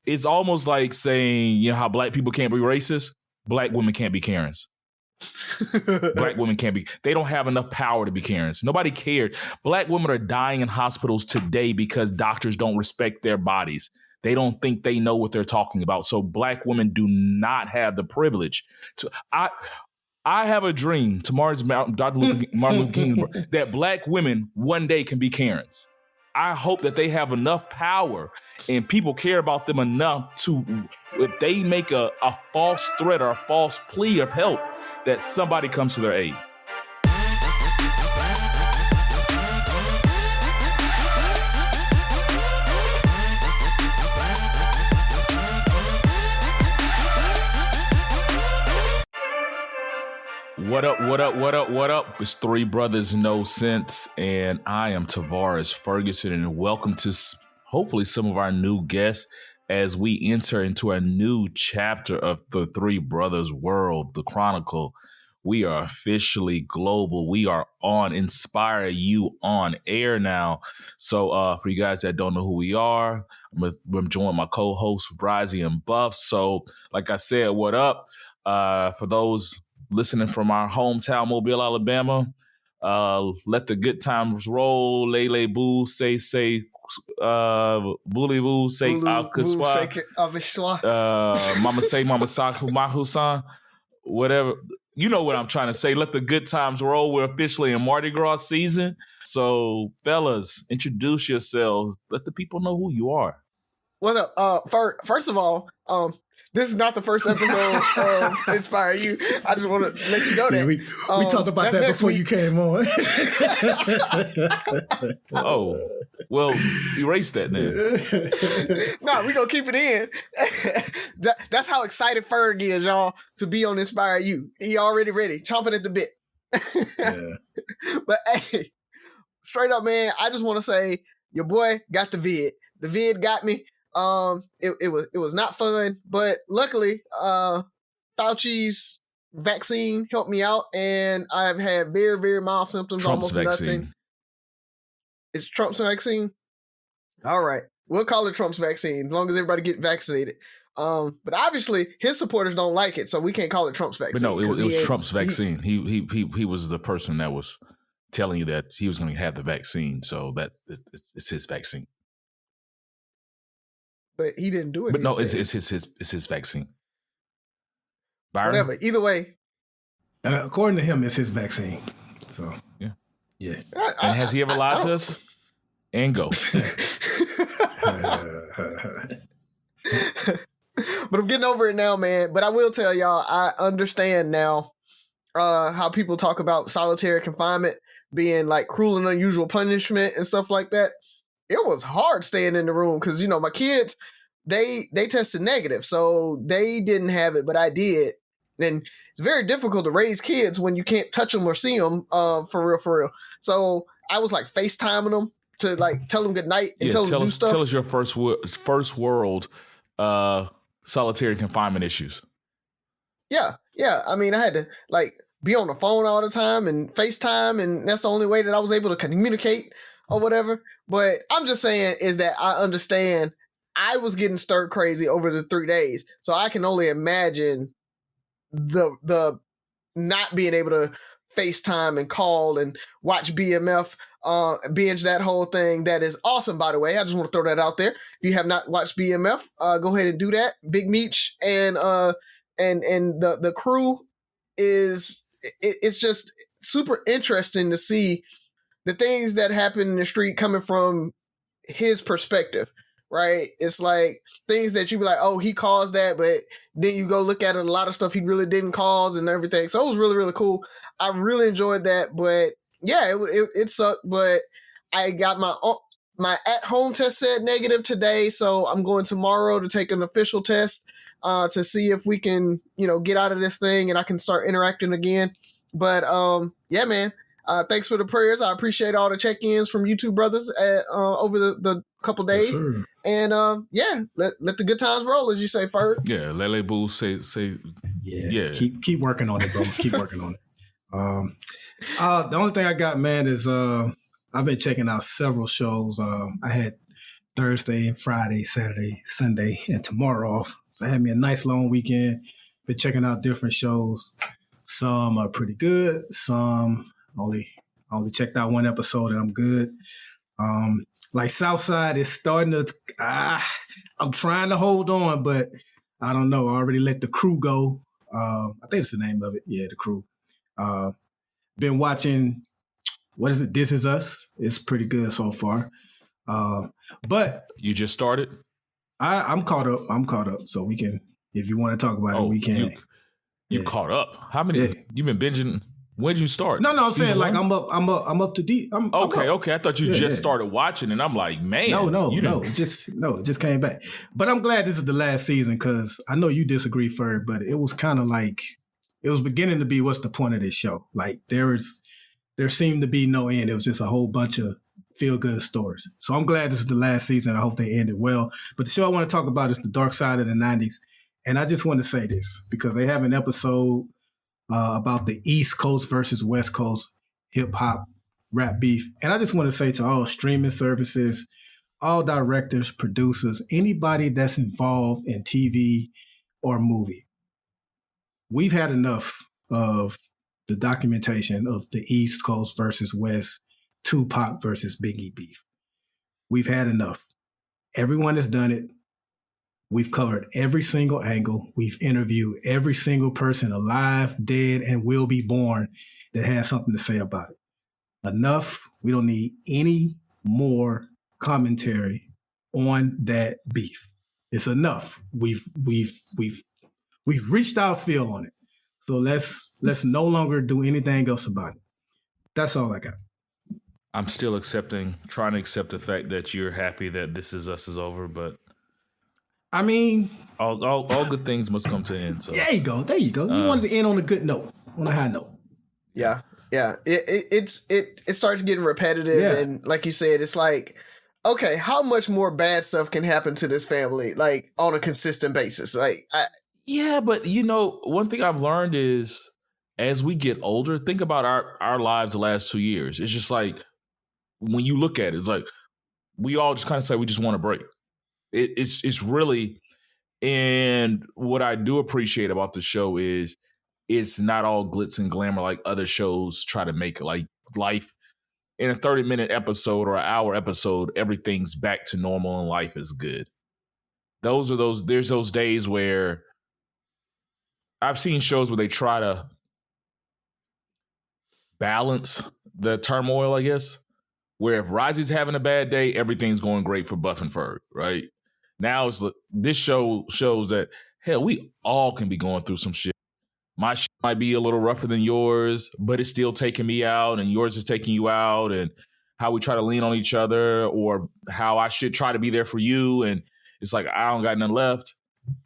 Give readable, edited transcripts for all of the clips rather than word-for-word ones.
it's almost like saying, you know how black people can't be racist? Black women can't be Karens. Black women can't be. They don't have enough power to be Karens. Nobody cared. Black women are dying in hospitals today because doctors don't respect their bodies. They don't think they know what they're talking about. So black women do not have the privilege to. I have a dream. Tomorrow's Martin Luther King that black women one day can be Karens. I hope that they have enough power and people care about them enough to, if they make a false threat or a false plea of help, that somebody comes to their aid. What up? It's Three Brothers No Sense, and I am Tavares Ferguson, and welcome to hopefully some of our new guests as we enter into a new chapter of the Three Brothers world, the Chronicle. We are officially global. We are on NspireU on air now. So for you guys that don't know who we are, I'm joined my co-hosts Razi and Buff. So like I said, what up? For those listening from our hometown, Mobile, Alabama, let the good times roll. Lele boo, say, bully boo, say, mama say, mama saku, mahu-san, whatever. You know what I'm trying to say. Let the good times roll. We're officially in Mardi Gras season. So, fellas, introduce yourselves. Let the people know who you are. What up? First of all, this is not the first episode of NspireU. I just want to let you know that. Yeah, we talked about that before you came on. Oh, well, erase that then. No, we're going to keep it in. That's how excited Ferg is, y'all, to be on NspireU. He already ready, chomping at the bit. Yeah. But hey, straight up, man, I just want to say your boy got the vid. The vid got me. It was not fun, but luckily, Fauci's vaccine helped me out, and I've had very, very mild symptoms. Trump's almost vaccine. Nothing. It's Trump's vaccine. All right, we'll call it Trump's vaccine as long as everybody get vaccinated. But obviously his supporters don't like it, so we can't call it Trump's vaccine. But no, it was Trump's vaccine. He was the person that was telling you that he was going to have the vaccine, so it's his vaccine. But he didn't do it. But no, it's his vaccine. Byron? Whatever. Either way. According to him, it's his vaccine. So yeah. And has he ever lied to us? And go. But I'm getting over it now, man. But I will tell y'all, I understand now how people talk about solitary confinement being like cruel and unusual punishment and stuff like that. It was hard staying in the room because, you know, my kids, they tested negative, so they didn't have it, but I did. And it's very difficult to raise kids when you can't touch them or see them for real. So I was like FaceTiming them to like tell them good night and tell them to do stuff. Tell us your first world solitary confinement issues. Yeah. I mean, I had to like be on the phone all the time and FaceTime, and that's the only way that I was able to communicate or whatever. But I'm just saying is that I understand I was getting stir crazy over the 3 days. So I can only imagine the not being able to FaceTime and call and watch BMF, binge that whole thing. That is awesome, by the way. I just want to throw that out there. If you have not watched BMF, go ahead and do that. Big Meech and the crew it's just super interesting to see the things that happen in the street coming from his perspective, right? It's like things that you be like, oh, he caused that, but then you go look at it, a lot of stuff he really didn't cause and everything. So it was really, really cool. I really enjoyed that, but yeah, it sucked, but I got my at-home test said negative today, so I'm going tomorrow to take an official test to see if we can, get out of this thing and I can start interacting again. But yeah, man. Thanks for the prayers. I appreciate all the check-ins from YouTube brothers over the couple days. Yes, and let the good times roll, as you say, Ferg. Yeah, Lele Boo say. Yeah. Keep working on it, bro. Keep working on it. The only thing I got, man, is I've been checking out several shows. I had Thursday and Friday, Saturday, Sunday, and tomorrow off. So I had me a nice long weekend. Been checking out different shows. Some are pretty good. Some only checked out one episode and I'm good. Like Southside is starting to. I'm trying to hold on, but I don't know. I already let The Crew go. I think it's the name of it. Yeah, The Crew. Been watching. What is it? This Is Us. It's pretty good so far. But you just started. I'm caught up. So we can, if you want to talk about it, we can. You caught up? How many? Yeah. You've been binging. When did you start? No, I'm saying like I'm up to deep. Okay. I thought you just started watching, and I'm like, man, it just came back. But I'm glad this is the last season because I know you disagree, Ferg, but it was kind of like it was beginning to be. What's the point of this show? Like there seemed to be no end. It was just a whole bunch of feel-good stories. So I'm glad this is the last season. I hope they ended well. But the show I want to talk about is The Dark Side of the 90s. And I just want to say this because they have an episode about the East Coast versus West Coast hip-hop rap beef. And I just want to say to all streaming services, all directors, producers, anybody that's involved in TV or movie, we've had enough of the documentation of the East Coast versus West, Tupac versus Biggie beef. We've had enough. Everyone has done it. We've covered every single angle. We've interviewed every single person alive, dead, and will be born that has something to say about it. Enough. We don't need any more commentary on that beef. It's enough. We've reached our fill on it. So let's no longer do anything else about it. That's all I got. I'm still trying to accept the fact that you're happy that This Is Us is over, but I mean, all good things must come to an end. So there you go. You wanted to end on a good note, on a high note. Yeah. It starts getting repetitive, and like you said, it's like, okay, how much more bad stuff can happen to this family, like on a consistent basis? Yeah, but one thing I've learned is as we get older, think about our lives the last 2 years. It's just like when you look at it, it's like we all just kind of say we just want a break. It's really, and what I do appreciate about the show is it's not all glitz and glamour like other shows try to make it. Like life in a 30-minute episode or an hour episode, everything's back to normal and life is good. There's those days where I've seen shows where they try to balance the turmoil, I guess, where if Razi's having a bad day, everything's going great for Buff and Ferg, right? Now this show shows that, hell, we all can be going through some shit. My shit might be a little rougher than yours, but it's still taking me out and yours is taking you out, and how we try to lean on each other, or how I should try to be there for you. And it's like, I don't got nothing left.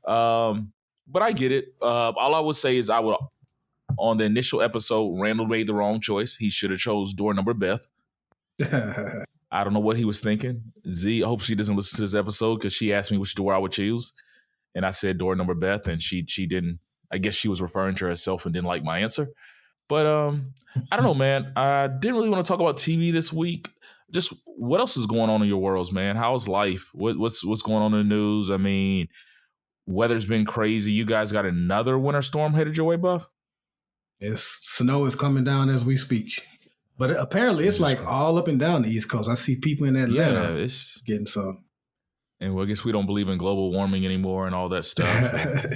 But I get it. All I would say is on the initial episode, Randall made the wrong choice. He should have chose door number Beth. I don't know what he was thinking. Z, I hope she doesn't listen to this episode because she asked me which door I would choose. And I said door number Beth, and she didn't. I guess she was referring to herself and didn't like my answer. But I don't know, man. I didn't really want to talk about TV this week. Just what else is going on in your worlds, man? How's life? What's going on in the news? I mean, weather's been crazy. You guys got another winter storm headed your way, Buff? Snow is coming down as we speak. But apparently it's like all up and down the East Coast. I see people in Atlanta it's getting some. And I guess we don't believe in global warming anymore and all that stuff.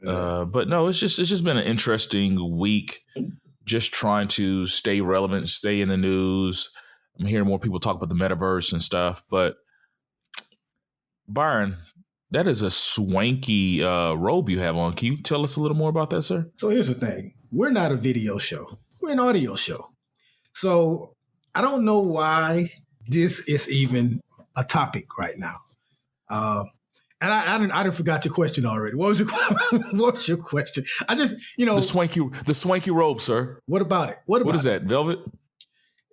But no, it's just been an interesting week. Just trying to stay relevant, stay in the news. I'm hearing more people talk about the metaverse and stuff. But Byron, that is a swanky robe you have on. Can you tell us a little more about that, sir? So here's the thing. We're not a video show. We're an audio show. So I don't know why this is even a topic right now. And I didn't forgot your question already. What was your question? I just, the swanky robe, sir. What about it? What is that? Velvet?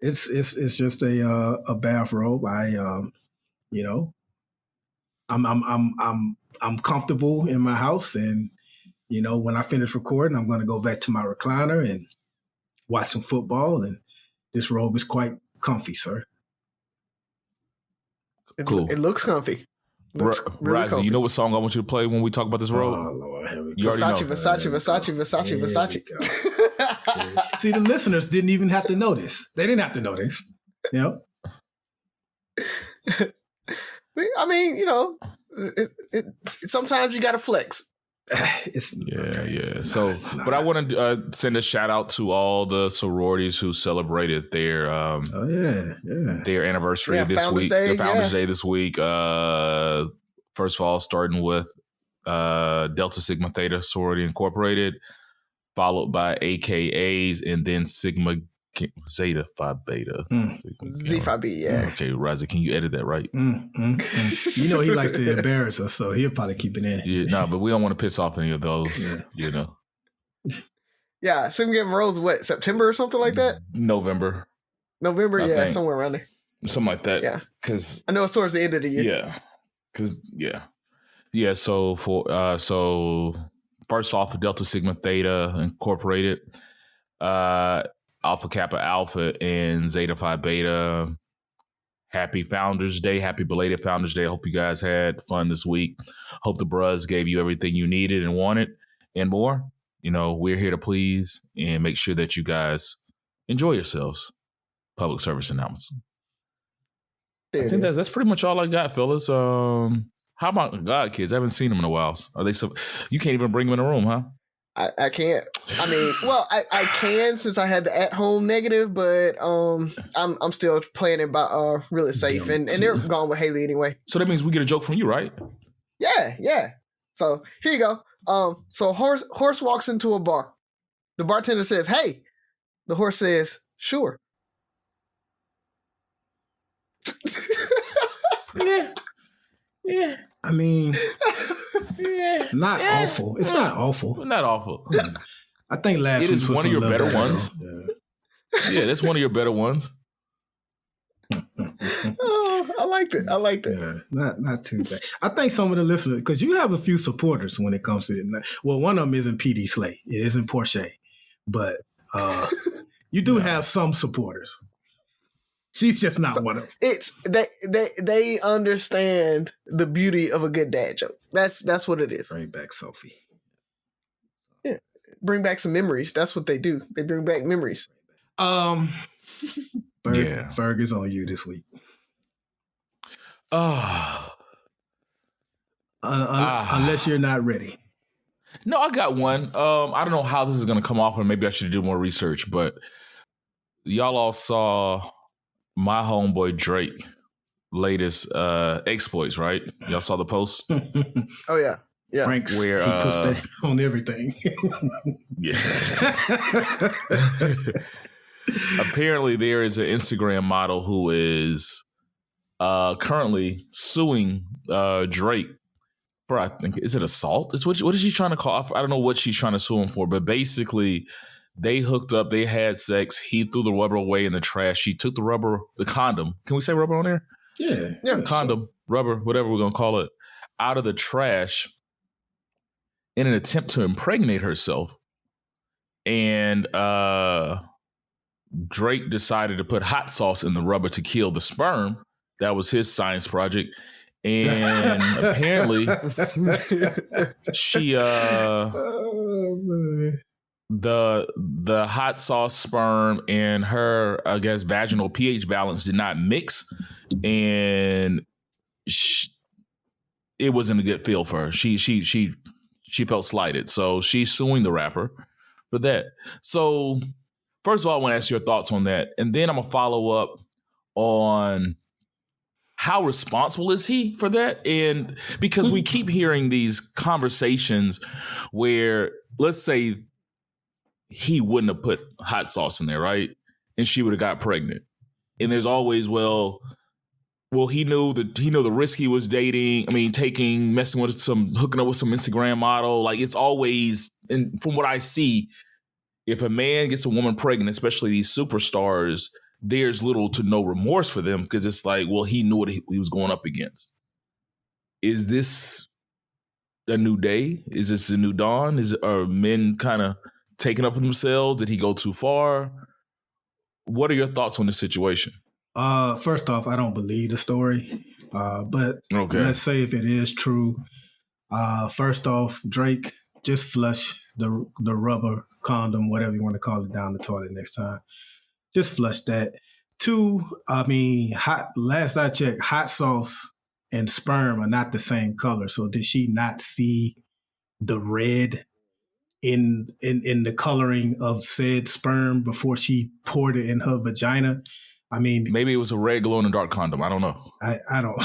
It's just a bathrobe. I'm comfortable in my house, and when I finish recording, I'm going to go back to my recliner and watch some football. And this robe is quite comfy, sir. Cool. It looks comfy. Looks really Razi, comfy. you know what song I want you to play when we talk about this road? Oh Lord, here we You go. already Versace, know. Versace. See, the listeners didn't even have to know this. They didn't have to know this. Yep. I mean, you know, sometimes you got to flex. So, but I want to send a shout out to all the sororities who celebrated their their anniversary this Founders week, Day, their Founders Day this week. First of all, starting with Delta Sigma Theta Sorority Incorporated, followed by AKAs, and then Sigma Zeta Phi Beta. Z Phi B, yeah. Okay, Razi, can you edit that right? You know he likes to embarrass us, so he'll probably keep it in. Yeah, no, but we don't want to piss off any of those. You know. Yeah, Sigma Gamma Rose, what, September or something like that? November, I think. Somewhere around there. something like that. Yeah, because I know it's towards the end of the year. Yeah, because yeah. So so first off, Delta Sigma Theta Incorporated, Alpha Kappa Alpha, and Zeta Phi Beta. Happy Founders Day. Happy belated Founders Day. I hope you guys had fun this week. Hope the bros gave you everything you needed and wanted and more. You know, we're here to please and make sure that you guys enjoy yourselves. Public service announcement. I think that's pretty much all I got, fellas. How about God kids? I haven't seen them in a while. Are they so? You can't even bring them in the room, huh? I can't. I mean, well, I can since I had the at home negative, but I'm still playing it by really safe, and they're gone with Haley anyway. So that means we get a joke from you, right? Yeah. So here you go. So horse walks into a bar. The bartender says, "Hey." The horse says, "Sure." Yeah. I mean, not awful. It's not awful. Not awful. I think last week was one of your better ones. Yeah, that's one of your better ones. Oh, I liked it. Yeah, not too bad. I think some of the listeners, because you have a few supporters when it comes to it. Well, one of them isn't PD Slay. It isn't Porsche. But you do have some supporters. She's just not one of them. It's they understand the beauty of a good dad joke. That's what it is. Bring back Sophie. Yeah, bring back some memories. That's what they do. They bring back memories. Ferg is on you this week. Unless you're not ready. No, I got one. I don't know how this is going to come off, or maybe I should do more research. But y'all all saw my homeboy Drake latest exploits, right? Y'all saw the post? Oh yeah. Frank's where he puts that on everything. Yeah. Apparently, there is an Instagram model who is currently suing Drake for, I think, is it assault? What is she trying to call? I don't know what she's trying to sue him for, but basically, they hooked up, they had sex, he threw the rubber away in the trash. She took the condom. Can we say rubber on there? Yeah. Condom, rubber, whatever we're going to call it, out of the trash in an attempt to impregnate herself. And Drake decided to put hot sauce in the rubber to kill the sperm. That was his science project. And apparently she the hot sauce sperm and her, I guess, vaginal pH balance did not mix, and it wasn't a good feel for her. She felt slighted, so she's suing the rapper for that. So first of all, I want to ask your thoughts on that, and then I'm gonna follow up on how responsible is he for that? And because we keep hearing these conversations where, let's say, he wouldn't have put hot sauce in there, right? And she would have got pregnant. And there's always, well, he knew the risk he was hooking up with some Instagram model. Like, it's always, and from what I see, if a man gets a woman pregnant, especially these superstars, there's little to no remorse for them because it's like, well, he knew what he was going up against. Is this a new day? Is this a new dawn? Are men kind of taking up for themselves? Did he go too far? What are your thoughts on this situation? First off, I don't believe the story. But Okay. let's say if it is true, first off, Drake, just flush the rubber condom, whatever you want to call it, down the toilet next time. Just flush that. Two, I mean, last I checked, hot sauce and sperm are not the same color. So did she not see the red in the coloring of said sperm before she poured it in her vagina? I mean, maybe it was a red glow in the dark condom. I don't know. I don't.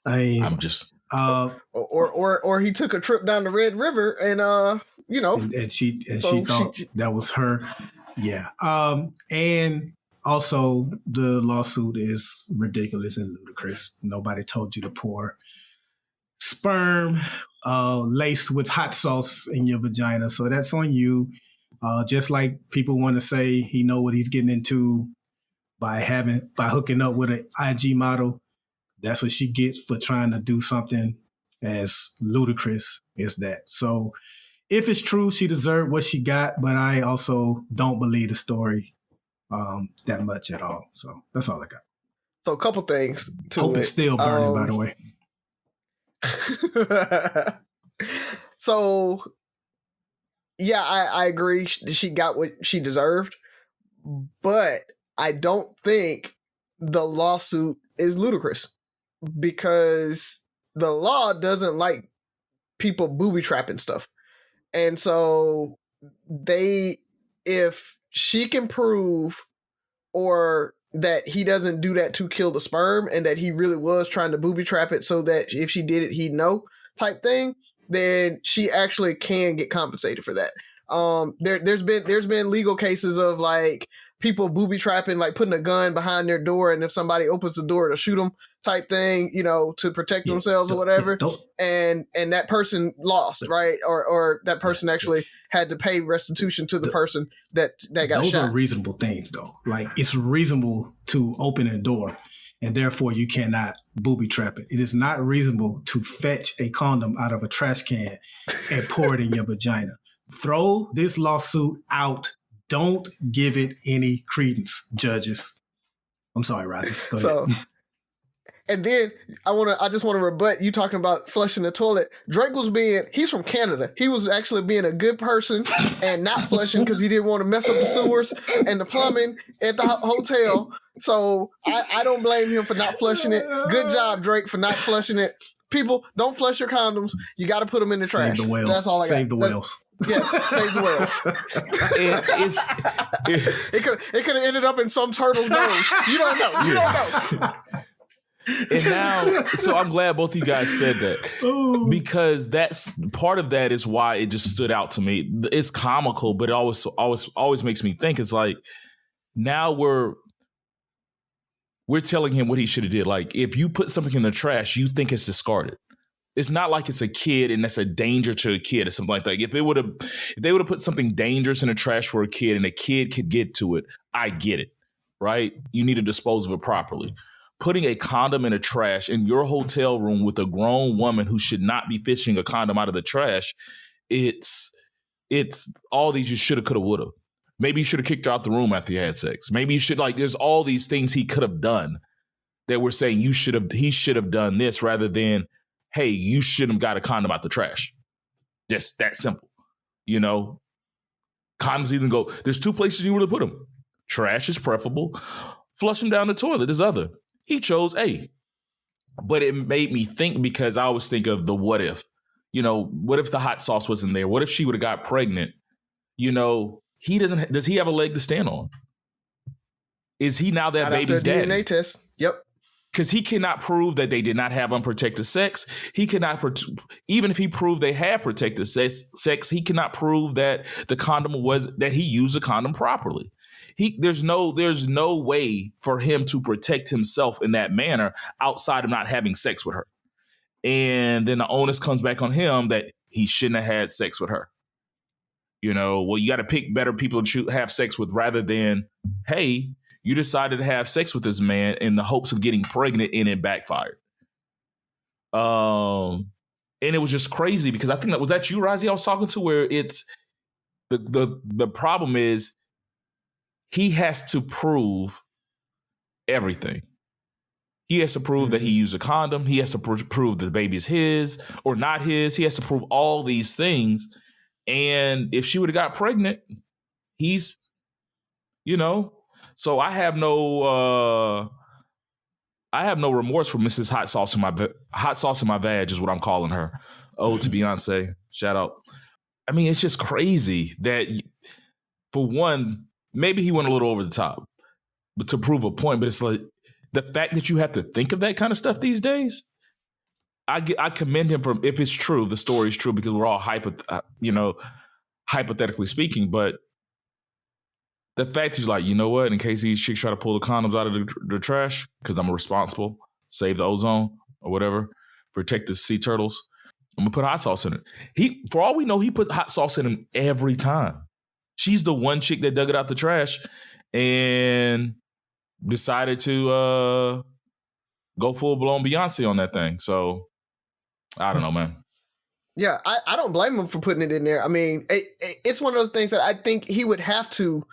I mean, I'm just. Or he took a trip down the Red River and you know, and she thought that was her. Yeah. And also the lawsuit is ridiculous and ludicrous. Nobody told you to pour sperm laced with hot sauce in your vagina, so that's on you. Just like people want to say he know what he's getting into by hooking up with an IG model. That's what she gets for trying to do something as ludicrous as that. So if it's true, she deserved what she got, but I also don't believe the story that much at all. So that's all I got. So a couple things to Hope it. it's still burning, by the way. So, yeah, I agree. She got what she deserved, but I don't think the lawsuit is ludicrous because the law doesn't like people booby trapping stuff. And so if she can prove or that he doesn't do that to kill the sperm and that he really was trying to booby trap it so that if she did it, he'd know type thing, then she actually can get compensated for that. There's been legal cases of like people booby trapping, like putting a gun behind their door, and if somebody opens the door to shoot them type thing, you know, to protect themselves or whatever. And that person lost, right? Or that person actually had to pay restitution to the person that got those shot. Those are reasonable things, though. Like, it's reasonable to open a door, and therefore you cannot booby trap it. It is not reasonable to fetch a condom out of a trash can and pour it in your vagina. Throw this lawsuit out. Don't give it any credence, judges. I'm sorry, Razi. Go ahead. And then I just want to rebut you talking about flushing the toilet. Drake he's from Canada. He was actually being a good person and not flushing because he didn't want to mess up the sewers and the plumbing at the hotel. So I don't blame him for not flushing it. Good job, Drake, for not flushing it. People, don't flush your condoms. You got to put them in the trash. Save the whales. That's all I got. Save the whales. Yes, save the whales. It could have ended up in some turtle's nose. You don't know. You don't know. And now, so I'm glad both of you guys said that because that's part of that is why it just stood out to me. It's comical, but it always makes me think. It's like now we're telling him what he should have did. Like if you put something in the trash, you think it's discarded. It's not like it's a kid and that's a danger to a kid or something like that. If they would have put something dangerous in the trash for a kid and a kid could get to it, I get it, right? You need to dispose of it properly. Putting a condom in a trash in your hotel room with a grown woman who should not be fishing a condom out of the trash, it's all these you shoulda, coulda, woulda. Maybe you should have kicked her out the room after you had sex. Maybe you should, there's all these things he could have done that we're saying he should have done this rather than, hey, you shouldn't have got a condom out the trash. Just that simple. You know, condoms even go, there's two places you would put them. Trash is preferable. Flush them down the toilet is other. He chose A. But it made me think because I always think of the what if. You know, what if the hot sauce wasn't there? What if she would have got pregnant? You know, does he have a leg to stand on? Is he now that baby's daddy? DNA test. Yep. Because he cannot prove that they did not have unprotected sex. He cannot, even if he proved they had protected sex, he cannot prove that that he used a condom properly. There's no way for him to protect himself in that manner outside of not having sex with her. And then the onus comes back on him that he shouldn't have had sex with her. You know, well, you got to pick better people to have sex with rather than, hey, you decided to have sex with this man in the hopes of getting pregnant and it backfired. And it was just crazy because I think was that you, Razi, I was talking to, where it's the problem is he has to prove everything. He has to prove that he used a condom. He has to prove that the baby is his or not his. He has to prove all these things. And if she would have got pregnant, he's, so I have no remorse for Mrs. Hot Sauce in my vag is what I'm calling her. Oh, to Beyonce, shout out. I mean, it's just crazy that, for one, maybe he went a little over the top, but to prove a point. But it's like the fact that you have to think of that kind of stuff these days. I commend him for, if it's true, the story is true, because we're all hypothetically speaking. But the fact he's like, you know what? In case these chicks try to pull the condoms out of the trash, because I'm responsible, save the ozone or whatever, protect the sea turtles, I'm gonna put hot sauce in it. For all we know, he put hot sauce in them every time. She's the one chick that dug it out the trash and decided to go full blown Beyonce on that thing. So I don't know, man. Yeah, I don't blame him for putting it in there. I mean, it's one of those things that I think he would have to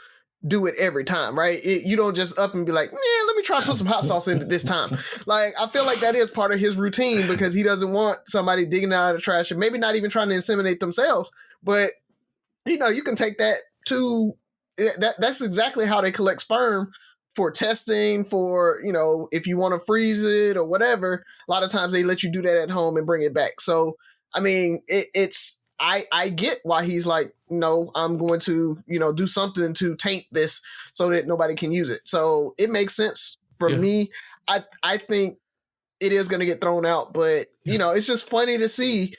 do it every time, right? You don't just up and be like, let me try to put some hot sauce in it this time. Like, I feel like that is part of his routine, because he doesn't want somebody digging out of the trash and maybe not even trying to inseminate themselves. But, you can take that to, that's exactly how they collect sperm for testing, for, if you want to freeze it or whatever. A lot of times they let you do that at home and bring it back. So, I mean, I get why he's like, no, I'm going to, do something to taint this so that nobody can use it. So it makes sense for me. I think it is going to get thrown out, but it's just funny to see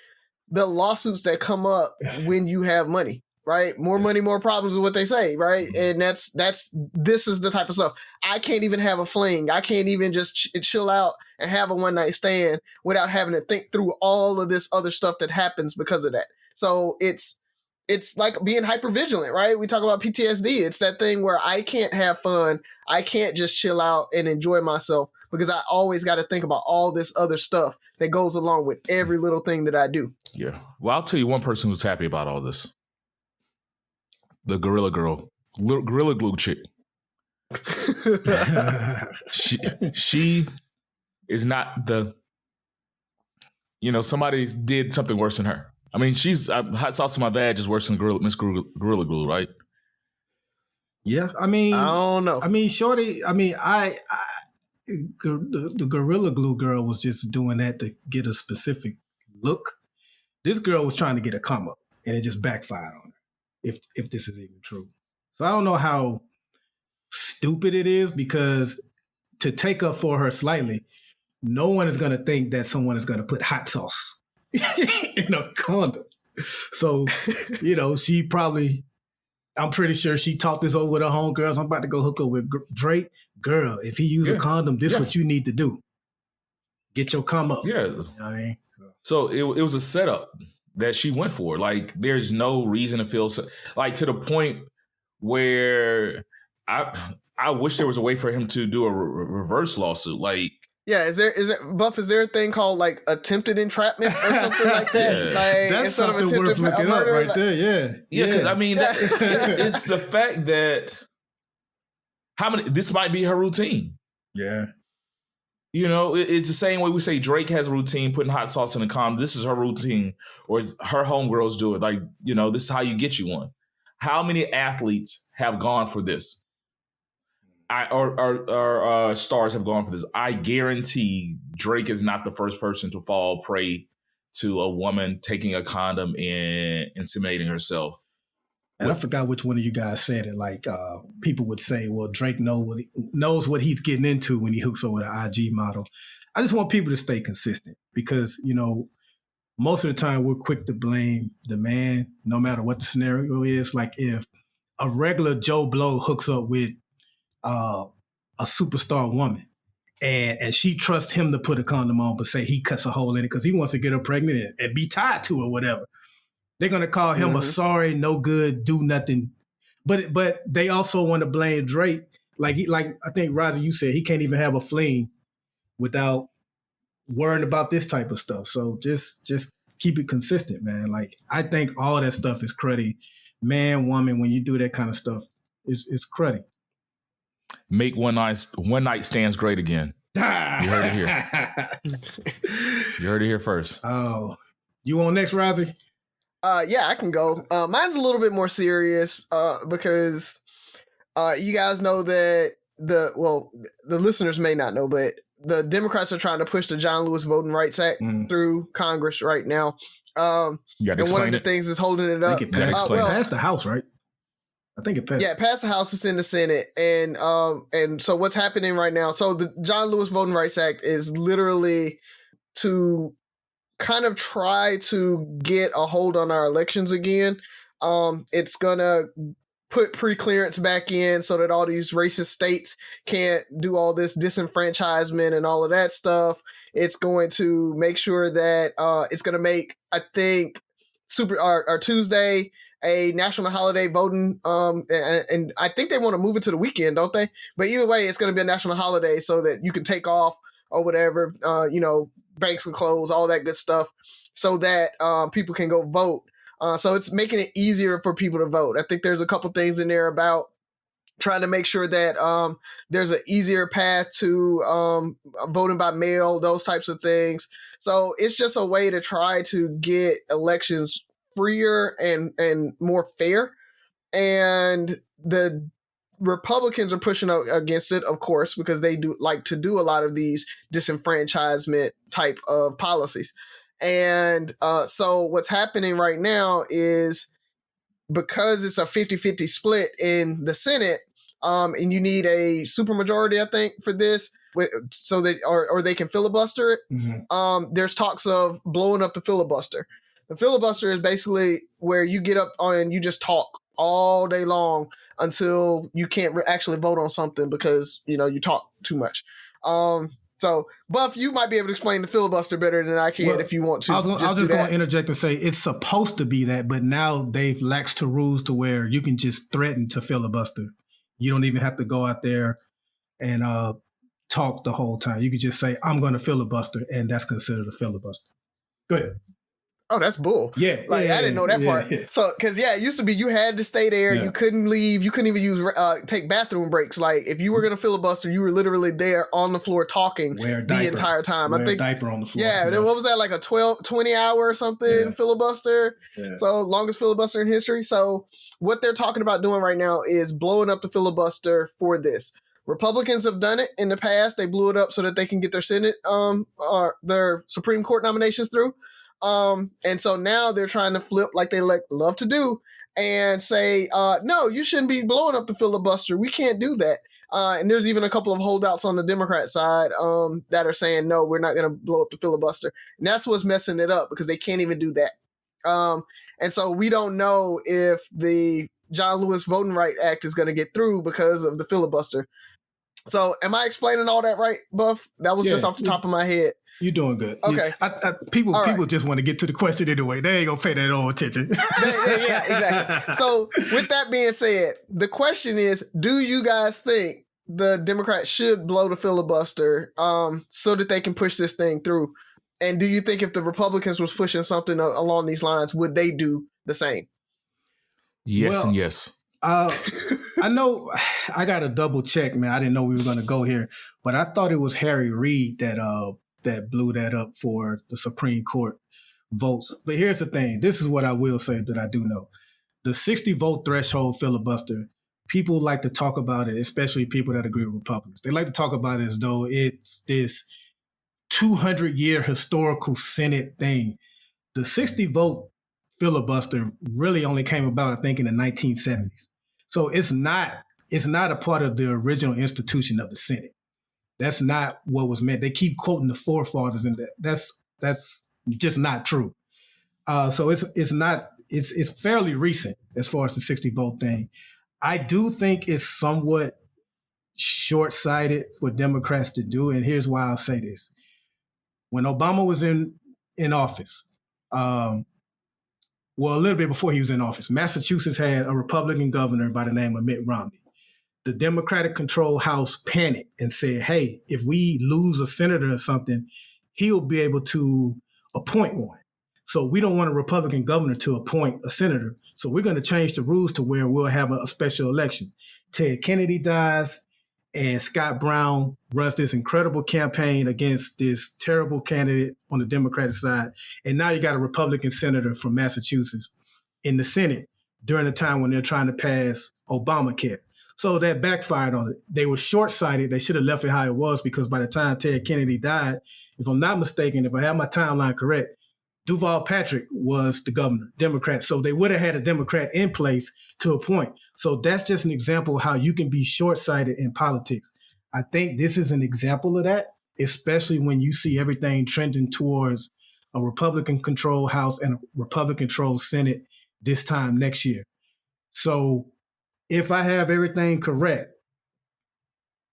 the lawsuits that come up when you have money, right? More money, more problems is what they say, right? And this is the type of stuff. I can't even have a fling. I can't even just chill out and have a one night stand without having to think through all of this other stuff that happens because of that. So it's like being hypervigilant, right? We talk about PTSD. It's that thing where I can't have fun. I can't just chill out and enjoy myself, because I always got to think about all this other stuff that goes along with every little thing that I do. Yeah. Well, I'll tell you one person who's happy about all this. The Gorilla Girl. Gorilla Glue chick. she is not the, somebody did something worse than her. I mean, she's hot sauce in my vag is worse than Miss Gorilla Glue, right? Yeah, I mean, I don't know. I mean, shorty. I mean, the Gorilla Glue girl was just doing that to get a specific look. This girl was trying to get a come up, and it just backfired on her. If this is even true, so I don't know how stupid it is, because to take up for her slightly, no one is going to think that someone is going to put hot sauce in a condom. So, she probably, I'm pretty sure she talked this over with her homegirls. I'm about to go hook up with Drake. Girl, if he use a condom, this is what you need to do. Get your come up. Yeah. You know what I mean? So it was a setup that she went for. Like, there's no reason to feel like, to the point where I wish there was a way for him to do a reverse lawsuit. Like, yeah, is there a thing called like attempted entrapment or something like that? Yeah. Like, that's instead of something worth looking up right there. Yeah, because I mean, it's the fact that this might be her routine. Yeah. It's the same way we say Drake has a routine, putting hot sauce in a condom. This is her routine, or her homegirls do it. Like, this is how you get you one. How many athletes have gone for this? Or stars have gone for this. I guarantee Drake is not the first person to fall prey to a woman taking a condom and inseminating herself. And I forgot which one of you guys said it. Like, people would say, well, Drake knows what he's getting into when he hooks up with an IG model. I just want people to stay consistent, because, most of the time we're quick to blame the man, no matter what the scenario is. Like, if a regular Joe Blow hooks up with a superstar woman and she trusts him to put a condom on, but say he cuts a hole in it because he wants to get her pregnant and be tied to her, whatever. They're going to call him a sorry, no good, do nothing. But they also want to blame Drake. Like I think, Razi, you said he can't even have a fling without worrying about this type of stuff. So just keep it consistent, man. Like, I think all that stuff is cruddy. Man, woman, when you do that kind of stuff, it's cruddy. Make one night stands great again. You heard it here. You heard it here first. Oh, you on next, Razi? Yeah, I can go. Mine's a little bit more serious because you guys know that the listeners may not know, but the Democrats are trying to push the John Lewis Voting Rights Act through Congress right now. And one of the things that's holding it up. I think it passed the House, right? I think it passed. Yeah, it passed the House. It's in the Senate, and so what's happening right now? So the John Lewis Voting Rights Act is literally to kind of try to get a hold on our elections again. It's gonna put pre-clearance back in so that all these racist states can't do all this disenfranchisement and all of that stuff. It's going to make sure that it's going to make, I think, Tuesday a national holiday voting. And I think they want to move it to the weekend, don't they? But either way, it's going to be a national holiday so that you can take off or whatever, banks can close, all that good stuff, so that people can go vote. So it's making it easier for people to vote. I think there's a couple things in there about trying to make sure that there's an easier path to voting by mail, those types of things. So it's just a way to try to get elections freer and more fair. And the Republicans are pushing against it, of course, because they do like to do a lot of these disenfranchisement type of policies. And so what's happening right now is, because it's a 50-50 split in the Senate, and you need a supermajority, I think, for this, so that or they can filibuster it. Mm-hmm. There's talks of blowing up the filibuster. The filibuster is basically where you get up and you just talk all day long until you can't actually vote on something because you talk too much. So, Buff, you might be able to explain the filibuster better than I can if you want to. I was just going to interject and say it's supposed to be that, but now they've laxed the rules to where you can just threaten to filibuster. You don't even have to go out there and talk the whole time. You can just say, I'm going to filibuster, and that's considered a filibuster. Go ahead. Oh, that's bull. Yeah. I didn't know that part. Yeah. So, because, it used to be you had to stay there. Yeah. You couldn't leave. You couldn't even take bathroom breaks. Like, if you were going to filibuster, you were literally there on the floor talking the entire time. Wear a diaper on the floor. Yeah. What was that, like a 20-hour or something filibuster? Yeah. So, longest filibuster in history. So, what they're talking about doing right now is blowing up the filibuster for this. Republicans have done it in the past. They blew it up so that they can get their Senate, or their Supreme Court nominations through. And so now they're trying to flip like they love to do and say, no, you shouldn't be blowing up the filibuster. We can't do that. And there's even a couple of holdouts on the Democrat side that are saying, no, we're not going to blow up the filibuster. And that's what's messing it up, because they can't even do that. And so we don't know if the John Lewis Voting Rights Act is going to get through because of the filibuster. So am I explaining all that right, Buff? That was just off the top of my head. You're doing good. Okay. People just want to get to the question anyway. They ain't going to pay that all attention. Yeah, exactly. So with that being said, the question is, do you guys think the Democrats should blow the filibuster so that they can push this thing through? And do you think if the Republicans was pushing something along these lines, would they do the same? Yes and yes. I know I got to double check, man. I didn't know we were going to go here, but I thought it was Harry Reid that blew that up for the Supreme Court votes. But here's the thing. This is what I will say that I do know. The 60 vote threshold filibuster, people like to talk about it, especially people that agree with Republicans. They like to talk about it as though it's this 200-year historical Senate thing. The 60 vote filibuster really only came about, I think, in the 1970s. So it's not a part of the original institution of the Senate. That's not what was meant. They keep quoting the forefathers, and that's just not true. So it's fairly recent as far as the 60 vote thing. I do think it's somewhat short-sighted for Democrats to do, and here's why I'll say this. When Obama was in office, a little bit before he was in office, Massachusetts had a Republican governor by the name of Mitt Romney. The Democratic-controlled House panicked and said, hey, if we lose a senator or something, he'll be able to appoint one. So we don't want a Republican governor to appoint a senator. So we're going to change the rules to where we'll have a special election. Ted Kennedy dies, And Scott Brown runs this incredible campaign against this terrible candidate on the Democratic side. And now you got a Republican senator from Massachusetts in the Senate during the time when they're trying to pass Obamacare. So that backfired on it. They were short-sighted. They should have left it how it was, because by the time Ted Kennedy died, if I'm not mistaken, if I have my timeline correct, Duval Patrick was the governor, Democrat. So they would have had a Democrat in place to a point. So that's just an example of how you can be short-sighted in politics. I think this is an example of that, especially when you see everything trending towards a Republican-controlled House and a Republican-controlled Senate this time next year. So if I have everything correct,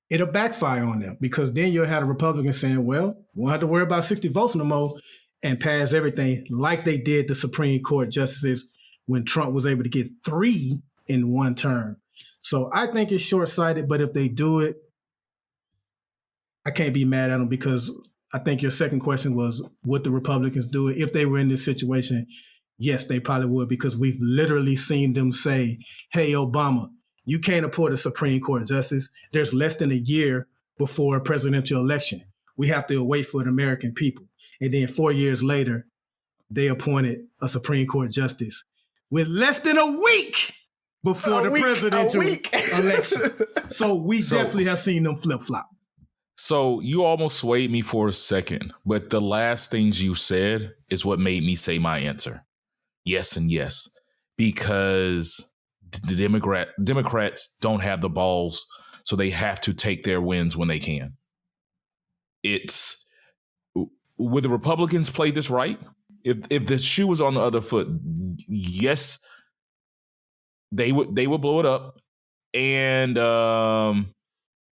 it'll backfire on them, because then you'll have a Republican saying, well, we won't have to worry about 60 votes no more, and pass everything like they did the Supreme Court justices when Trump was able to get 3 in one term. So I think it's short-sighted, but if they do it, I can't be mad at them, because I think your second question was, would the Republicans do it? If they were in this situation, yes, they probably would, because we've literally seen them say, hey, Obama, you can't appoint a Supreme Court justice. There's less than a year before a presidential election. We have to wait for the American people. And then 4 years later, they appointed a Supreme Court justice with less than a week before the presidential election. So we definitely have seen them flip-flop. So you almost swayed me for a second, but the last things you said is what made me say my answer. Yes and yes, because the Democrats don't have the balls, so they have to take their wins when they can. Would the Republicans play this right? If the shoe was on the other foot, yes, they would blow it up, and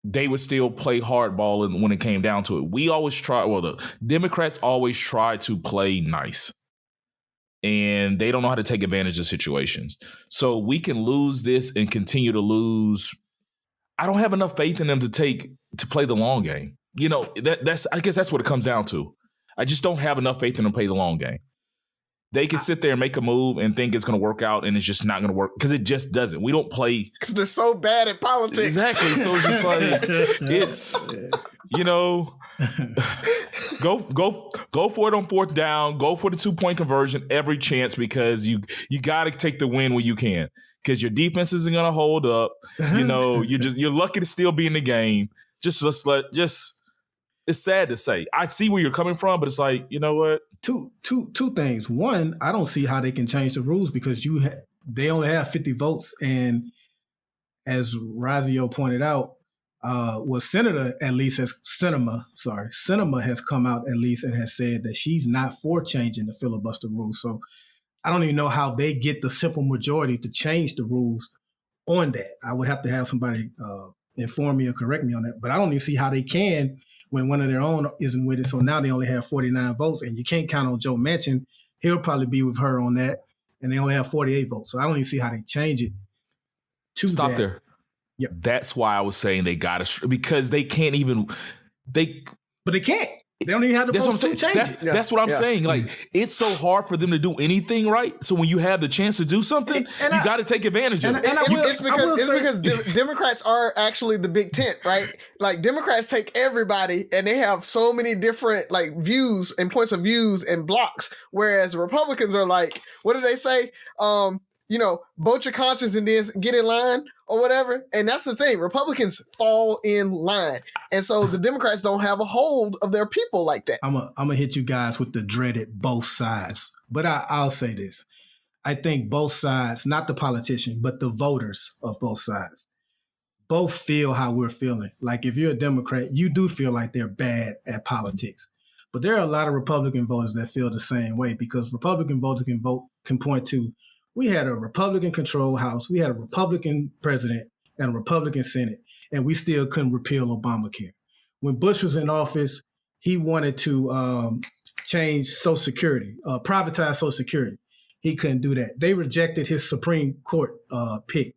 they would still play hardball when it came down to it. The Democrats always try to play nice, and they don't know how to take advantage of situations. So we can lose this and continue to lose. I don't have enough faith in them to play the long game. You know, I guess that's what it comes down to. I just don't have enough faith in them to play the long game. They can sit there and make a move and think it's going to work out, and it's just not going to work, because it just doesn't. We don't play because they're so bad at politics. Exactly. So it's just like go for it on fourth down. Go for the 2-point conversion every chance, because you got to take the win when you can, because your defense isn't going to hold up. You know, you're lucky to still be in the game. It's sad to say. I see where you're coming from, but it's like, you know what? Two things. One, I don't see how they can change the rules, because they only have 50 votes. And as Razi pointed out, Sinema has come out at least and has said that she's not for changing the filibuster rules. So I don't even know how they get the simple majority to change the rules on that. I would have to have somebody inform me or correct me on that. But I don't even see how they can when one of their own isn't with it. So now they only have 49 votes, and you can't count on Joe Manchin. He'll probably be with her on that, and they only have 48 votes. So I don't even see how they change it to Stop that. there. Yep. That's why I was saying they got to, because they can't even But they can't. They don't even have the votes to change it. That's what I'm saying. Like, it's so hard for them to do anything right. So when you have the chance to do something, you got to take advantage of it. It's because Democrats are actually the big tent, right? Like, Democrats take everybody, and they have so many different like views and points of views and blocks, whereas Republicans are like, what do they say? Vote your conscience and then get in line or whatever. And that's the thing. Republicans fall in line. And so the Democrats don't have a hold of their people like that. I'm gonna hit you guys with the dreaded both sides. But I'll say this. I think both sides, not the politician, but the voters of both sides, both feel how we're feeling. Like, if you're a Democrat, you do feel like they're bad at politics. But there are a lot of Republican voters that feel the same way, because Republican voters can point to, we had a Republican-controlled House, we had a Republican president and a Republican Senate, and we still couldn't repeal Obamacare. When Bush was in office, he wanted to change Social Security, privatize Social Security. He couldn't do that. They rejected his Supreme Court pick,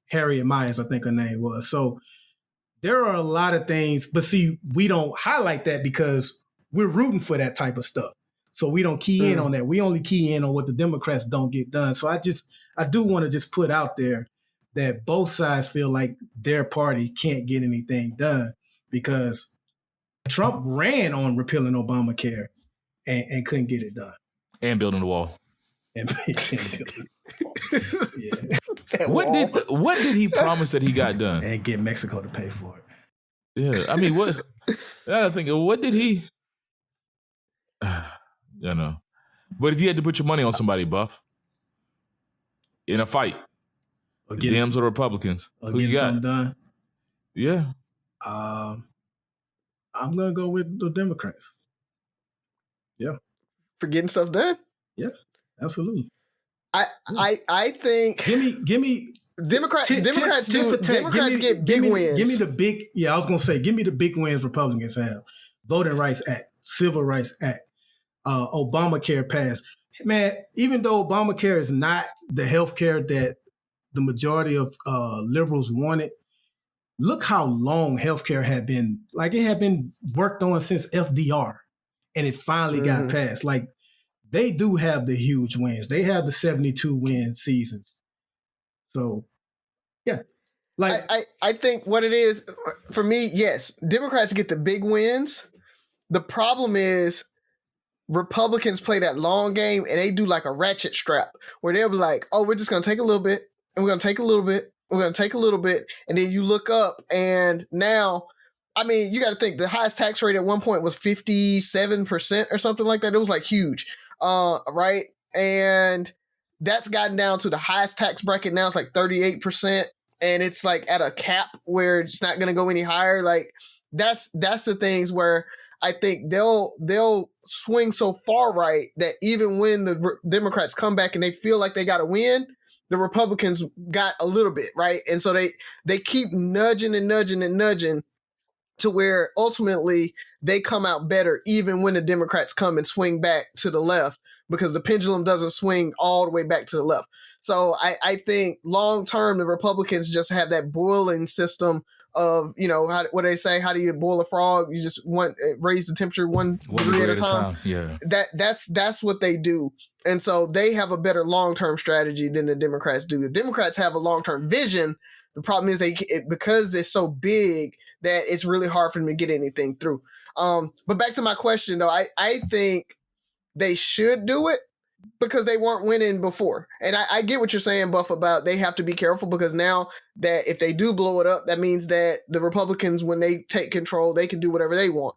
Harriet Miers, I think her name was. So there are a lot of things, but see, we don't highlight that because we're rooting for that type of stuff. So we don't key in on that. We only key in on what the Democrats don't get done. So I do want to just put out there that both sides feel like their party can't get anything done because Trump ran on repealing Obamacare and couldn't get it done. And building the wall. Yeah. What did he promise that he got done? And get Mexico to pay for it. Yeah, I mean, what? I think what did he? You know, but if you had to put your money on somebody, Buff, in a fight, the Dems or Republicans, who you got? Something done. Yeah, I'm gonna go with the Democrats. Yeah, for getting stuff done. Yeah, absolutely. I think. Give me. Democrats get big wins. Give me the big. Yeah, I was gonna say, give me the big wins Republicans have: Voting Rights Act, Civil Rights Act, Obamacare passed. Man, even though Obamacare is not the health care that the majority of liberals wanted, look how long healthcare had been. Like, it had been worked on since FDR, and it finally got passed. Like, they do have the huge wins. They have the 72 win seasons. So, yeah. Like, I think what it is for me, yes, Democrats get the big wins. The problem is Republicans play that long game and they do like a ratchet strap where they'll be like, oh, we're just going to take a little bit and we're going to take a little bit. We're going to take a little bit. And then you look up and now, I mean, you got to think the highest tax rate at one point was 57% or something like that. It was like huge. Right. And that's gotten down to the highest tax bracket. Now it's like 38%. And it's like at a cap where it's not going to go any higher. Like that's the things where I think they'll swing so far right that even when the Democrats come back and they feel like they got to win, the Republicans got a little bit, right? And so they keep nudging and nudging and nudging to where ultimately they come out better even when the Democrats come and swing back to the left because the pendulum doesn't swing all the way back to the left. So I think long term, the Republicans just have that boiling system of, you know, what they say, how do you boil a frog? You just raise the temperature one degree at a time. Yeah. That's what they do. And so they have a better long-term strategy than the Democrats do. The Democrats have a long-term vision. The problem is because they're so big that it's really hard for them to get anything through. But back to my question though, I think they should do it because they weren't winning before. And I get what you're saying, Buff, about they have to be careful because now that if they do blow it up, that means that the Republicans, when they take control, they can do whatever they want.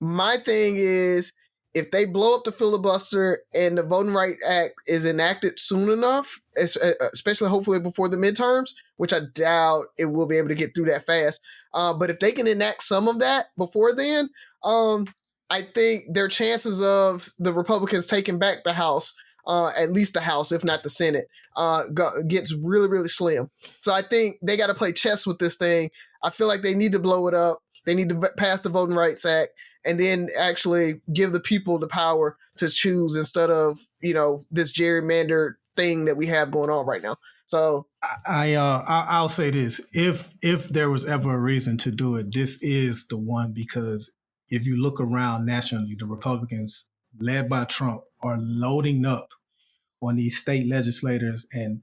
My thing is, if they blow up the filibuster and the Voting Rights Act is enacted soon enough, especially hopefully before the midterms, which I doubt it will be able to get through that fast. But if they can enact some of that before then, I think their chances of the Republicans taking back the House, at least the House, if not the Senate, gets really, really slim. So I think they got to play chess with this thing. I feel like they need to blow it up. They need to pass the Voting Rights Act and then actually give the people the power to choose instead of, you know, this gerrymandered thing that we have going on right now. So I'll say this. If there was ever a reason to do it, this is the one, because if you look around nationally, the Republicans, led by Trump, are loading up on these state legislators, and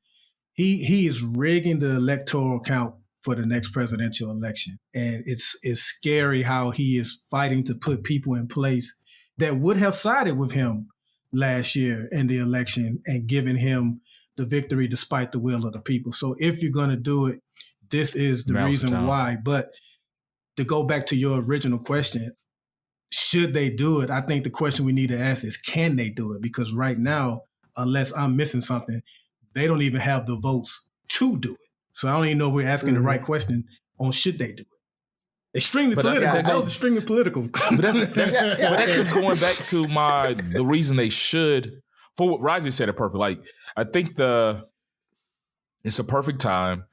he is rigging the electoral count for the next presidential election. And it's scary how he is fighting to put people in place that would have sided with him last year in the election and given him the victory despite the will of the people. So if you're going to do it, this is the reason why. But to go back to your original question, should they do it? I think the question we need to ask is, can they do it? Because right now, unless I'm missing something, they don't even have the votes to do it. So I don't even know if we're asking the right question on should they do it. Extremely political. That was extremely political. But that's going back to the reason they should. For what Razi said, it perfect. Like, I think it's a perfect time.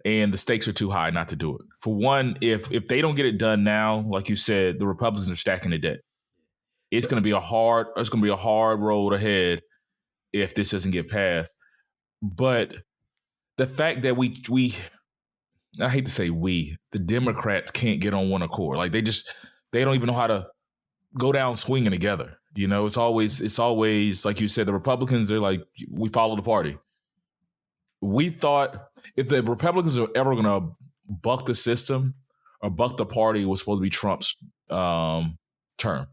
And the stakes are too high not to do it. For one, if they don't get it done now, like you said, the Republicans are stacking the debt. It's going to be a hard road ahead if this doesn't get passed. But the fact that I hate to say the Democrats can't get on one accord. Like they don't even know how to go down swinging together. You know, it's always like you said, the Republicans, they're like, we follow the party. we thought if the Republicans are ever going to buck the system or buck the party, it was supposed to be Trump's term.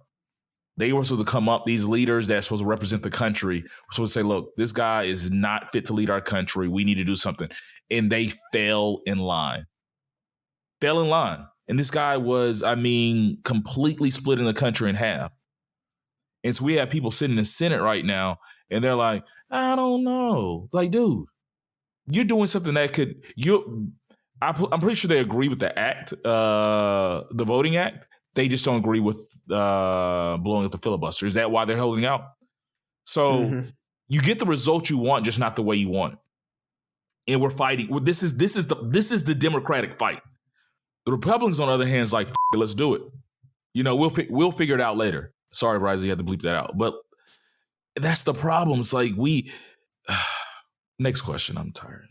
They were supposed to come up, these leaders that's supposed to represent the country, were supposed to say, look, this guy is not fit to lead our country. We need to do something. And they fell in line. And this guy was, completely splitting the country in half. And so we have people sitting in the Senate right now, and they're like, I don't know. It's like, dude, you're doing something that I'm pretty sure they agree with the act, the Voting Act. They just don't agree with blowing up the filibuster. Is that why they're holding out? So you get the result you want, just not the way you want it. And we're fighting. This is the Democratic fight. The Republicans, on the other hand, is like, let's do it. We'll figure it out later. Sorry, Razi, you had to bleep that out. But that's the problem. It's like next question. I'm tired.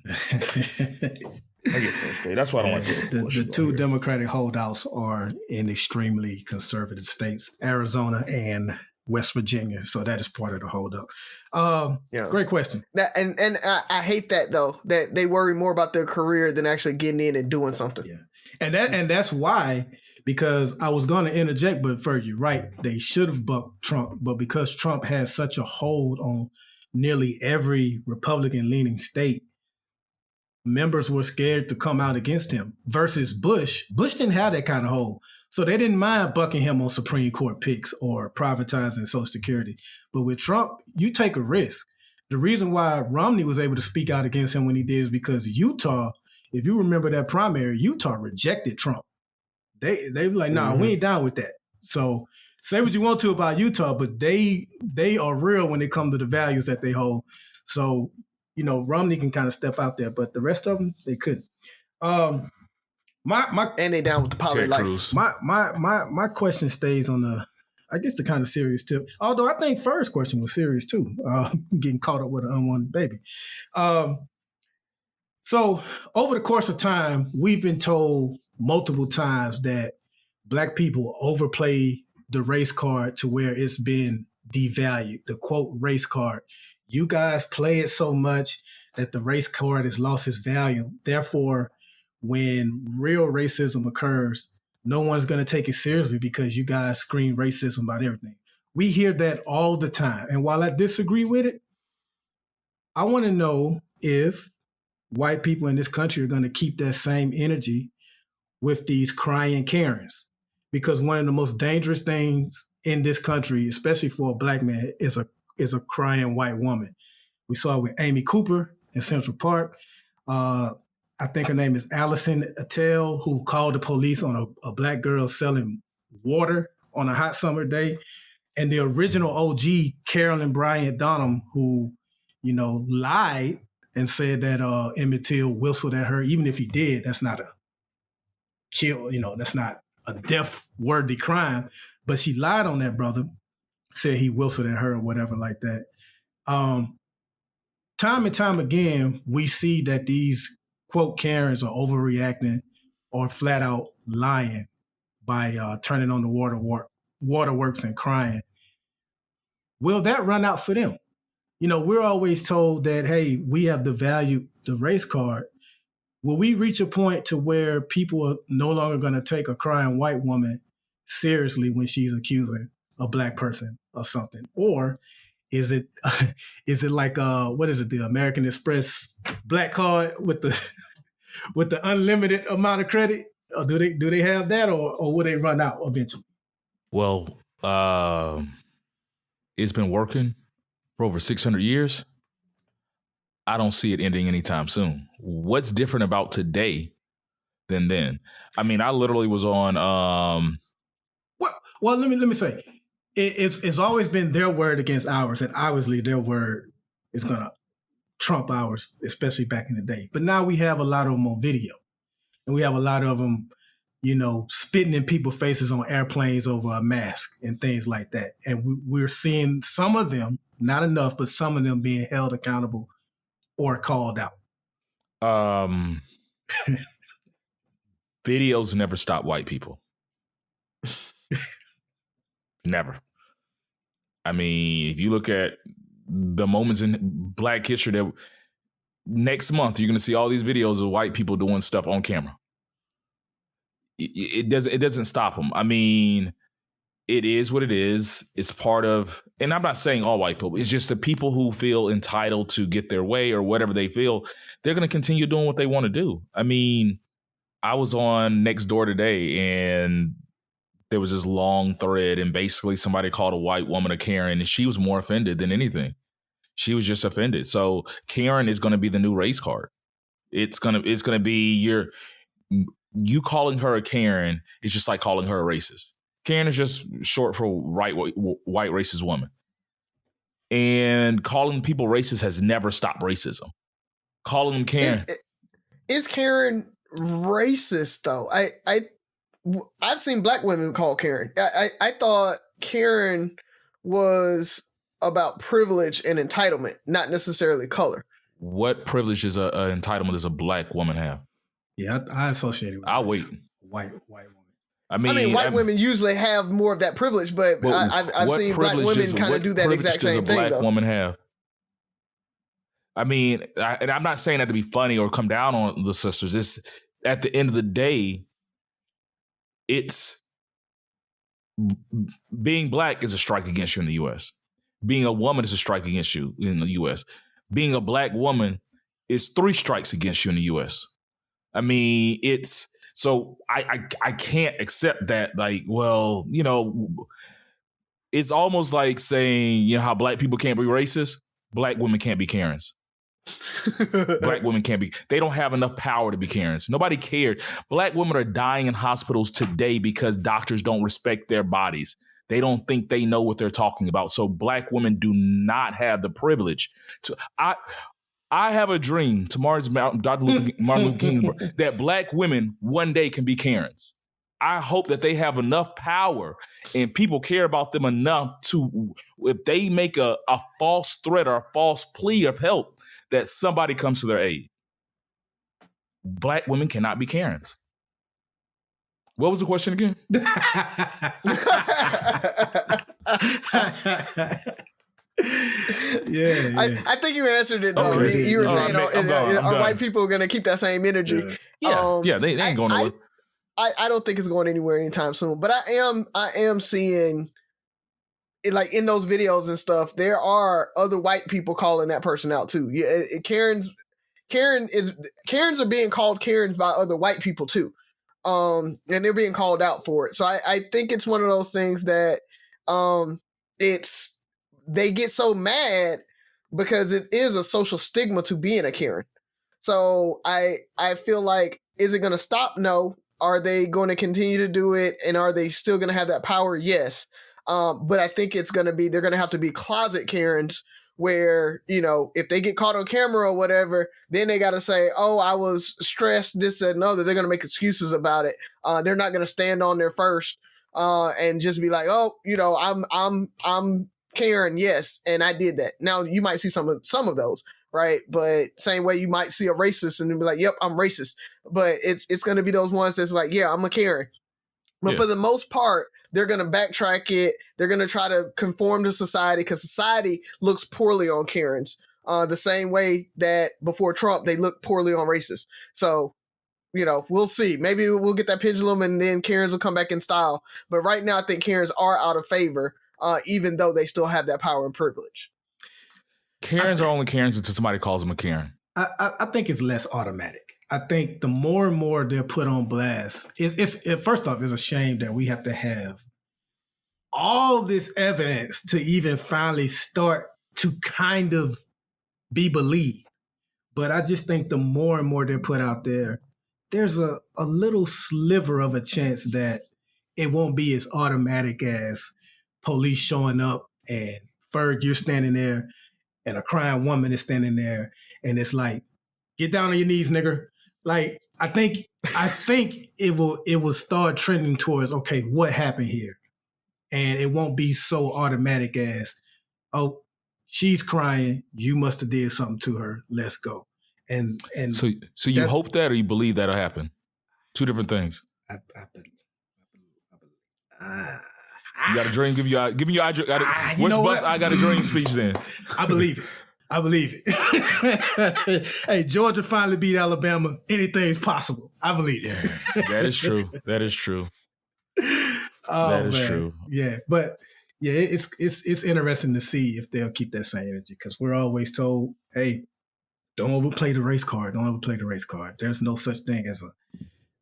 I get frustrated. That's why I don't like the two Democratic holdouts are in extremely conservative states, Arizona and West Virginia. So that is part of the holdup. Great question. And I hate that, though, that they worry more about their career than actually getting in and doing something. Yeah. And that's why, because I was going to interject, but Ferg, you're right. They should have bucked Trump, but because Trump has such a hold on nearly every Republican-leaning state, members were scared to come out against him. Versus Bush. Bush didn't have that kind of hold. So they didn't mind bucking him on Supreme Court picks or privatizing Social Security. But with Trump, you take a risk. The reason why Romney was able to speak out against him when he did is because Utah, if you remember that primary, Utah rejected Trump. They were like, nah, we ain't down with that. So say what you want to about Utah, but they are real when it comes to the values that they hold. So, Romney can kind of step out there, but the rest of them, they couldn't. And they down with the poly life. My question stays on the kind of serious tip. Although I think Ferg's question was serious too. Getting caught up with an unwanted baby. So over the course of time, we've been told multiple times that Black people overplay the race card to where it's been devalued. The quote race card. You guys play it so much that the race card has lost its value. Therefore, when real racism occurs, no one's going to take it seriously because you guys scream racism about everything. We hear that all the time. And while I disagree with it, I want to know if white people in this country are going to keep that same energy with these crying Karens. Because one of the most dangerous things in this country, especially for a Black man, is a crying white woman. We saw it with Amy Cooper in Central Park. I think her name is Allison Attell, who called the police on a Black girl selling water on a hot summer day. And the original OG, Carolyn Bryant Donham, who, lied and said that Emmett Till whistled at her. Even if he did, that's not a kill, that's not a death-worthy crime. But she lied on that brother, said he whistled at her or whatever like that. Time and time again, we see that these, quote, Karens are overreacting or flat out lying by turning on the waterworks and crying. Will that run out for them? We're always told that, hey, we have devalued the race card. Will we reach a point to where people are no longer going to take a crying white woman seriously when she's accusing a Black person of something? Or is it like what is it, the American Express Black card with the unlimited amount of credit? Or do they have that, or will they run out eventually? Well, it's been working for over 600 years. I don't see it ending anytime soon. What's different about today than then? I literally was on. Well, let me say, it's always been their word against ours, and obviously their word is gonna trump ours, especially back in the day. But now we have a lot of them on video, and we have a lot of them, spitting in people's faces on airplanes over a mask and things like that. And we're seeing some of them, not enough, but some of them being held accountable or called out. Videos never stop white people. Never. If you look at the moments in Black history that Next month, you're going to see all these videos of white people doing stuff on camera. It doesn't stop them. I mean, it is what it is. It's part of, and I'm not saying all white people. It's just the people who feel entitled to get their way or whatever they feel. They're going to continue doing what they want to do. I mean, I was on Nextdoor today, and there was this long thread, and basically somebody called a white woman a Karen, and she was more offended than anything. She was just offended. So Karen is going to be the new race card. It's gonna be you calling her a Karen is just like calling her a racist. Karen is just short for white racist woman. And calling people racist has never stopped racism. Calling them Karen. Is Karen racist though? I've seen black women call Karen. I thought Karen was about privilege and entitlement, not necessarily color. What privilege is a entitlement does a black woman have? Yeah, I associate it with I'll wait. White woman. I mean, white women usually have more of that privilege, but I've seen black women kind of do that exact same thing. What privilege does a black woman have? I mean, and I'm not saying that to be funny or come down on the sisters. It's at the end of the day, it's being black is a strike against you in the U.S. Being a woman is a strike against you in the U.S. Being a black woman is 3 strikes against you in the U.S. I mean, it's so I can't accept that. Like, well, you know, it's almost like saying, you know, how black people can't be racist. Black women can't be Karens. Black women can't be. They don't have enough power to be Karens. Nobody cared. Black women are dying in hospitals today because doctors don't respect their bodies. They don't think they know what they're talking about. So black women do not have the privilege to. I have a dream. Tomorrow's Martin Luther King that black women one day can be Karens. I hope that they have enough power and people care about them enough to, if they make a false threat or a false plea of help, that somebody comes to their aid. Black women cannot be Karens. What was the question again? Yeah. I think you answered it though. Okay. You were saying, are white people going to keep that same energy? Yeah, they ain't going nowhere. I don't think it's going anywhere anytime soon. But I am seeing it, like in those videos and stuff. There are other white people calling that person out too. Yeah, Karens are being called Karens by other white people too. And they're being called out for it. So I think it's one of those things that they get so mad because it is a social stigma to being a Karen. So I feel like, is it going to stop? No. Are they going to continue to do it? And are they still going to have that power? Yes. But I think they're going to have to be closet Karens where, you know, if they get caught on camera or whatever, then they got to say, oh, I was stressed, this, that, and other. They're going to make excuses about it. They're not going to stand on there first and just be like, oh, you know, I'm Karen. Yes. And I did that. Now you might see some of those. Right. But same way you might see a racist and be like, yep, I'm racist. But it's going to be those ones that's like, yeah, I'm a Karen. But for the most part, they're going to backtrack it. They're going to try to conform to society because society looks poorly on Karens the same way that before Trump, they looked poorly on racists. So, you know, we'll see. Maybe we'll get that pendulum and then Karens will come back in style. But right now, I think Karens are out of favor, even though they still have that power and privilege. Karens are only Karens until somebody calls them a Karen. I think it's less automatic. I think the more and more they're put on blast, first off, it's a shame that we have to have all this evidence to even finally start to kind of be believed. But I just think the more and more they're put out there, there's a little sliver of a chance that it won't be as automatic as police showing up and Ferg, you're standing there and a crying woman is standing there and it's like, get down on your knees, nigger. Like, I think it will start trending towards, okay, what happened here? And it won't be so automatic as, oh, she's crying, you must have did something to her, let's go. And so you hope that or you believe that'll happen? Two different things. You got a dream? Give me your I got a dream speech then. I believe it. I believe it. Hey, Georgia finally beat Alabama. Anything's possible. I believe it. Yeah, that is true. That is true. Oh, that is man. true. Yeah, but yeah, it's interesting to see if they'll keep that same energy because we're always told, hey, don't overplay the race card. Don't overplay the race card. There's no such thing as a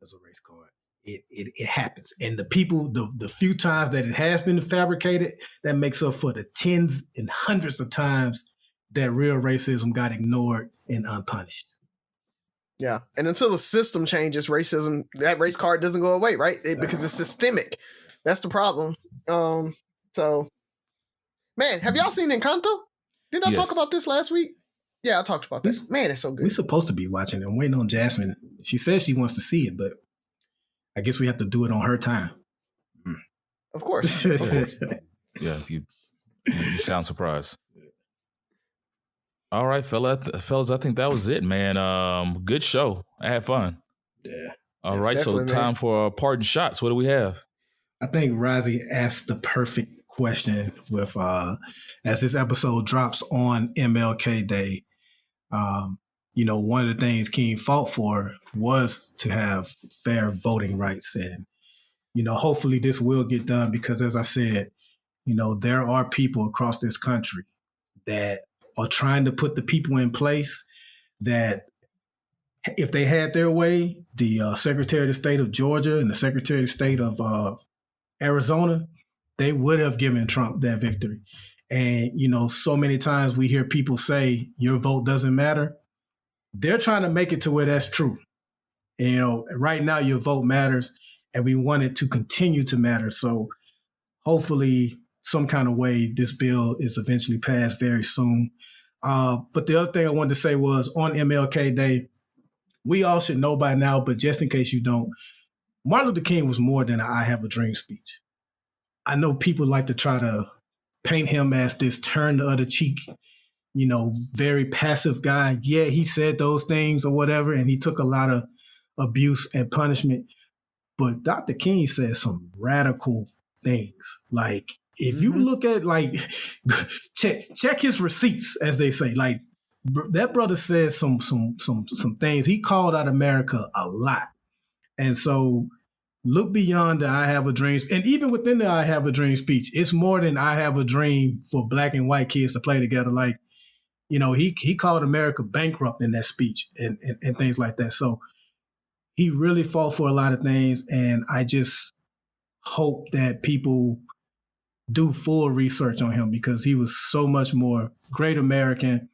race card. It happens, and the people, the few times that it has been fabricated, that makes up for the tens and hundreds of times that real racism got ignored and unpunished. Yeah, and until the system changes, racism, that race card doesn't go away, right? Because it's systemic. That's the problem. So, man, have y'all seen Encanto? Didn't I talk about this last week? Yeah, I talked about this. Man, it's so good. We're supposed to be watching it. I'm waiting on Jasmine. She says she wants to see it, but I guess we have to do it on her time. Of course. Yeah, you sound surprised. All right, fellas, I think that was it, man. Good show. I had fun. Yeah. All right, so time for pardon shots. What do we have? I think Razi asked the perfect question with as this episode drops on MLK Day. One of the things King fought for was to have fair voting rights. And, hopefully this will get done because, as I said, there are people across this country that are trying to put the people in place that if they had their way, the Secretary of the State of Georgia and the Secretary of the State of Arizona, they would have given Trump that victory. And, so many times we hear people say your vote doesn't matter. They're trying to make it to where that's true. Right now your vote matters and we want it to continue to matter. So hopefully some kind of way this bill is eventually passed very soon. But the other thing I wanted to say was on MLK Day, we all should know by now, but just in case you don't, Martin Luther King was more than an I Have a Dream speech. I know people like to try to paint him as this turn the other cheek, very passive guy. Yeah, he said those things or whatever, and he took a lot of abuse and punishment. But Dr. King said some radical things. Like, if you look at, check his receipts, as they say. Like, that brother said some things. He called out America a lot. And so look beyond the I Have a Dream. And even within the I Have a Dream speech, it's more than I have a dream for black and white kids to play together. Like, he called America bankrupt in that speech and things like that. So he really fought for a lot of things. And I just hope that people do full research on him because he was so much more great American.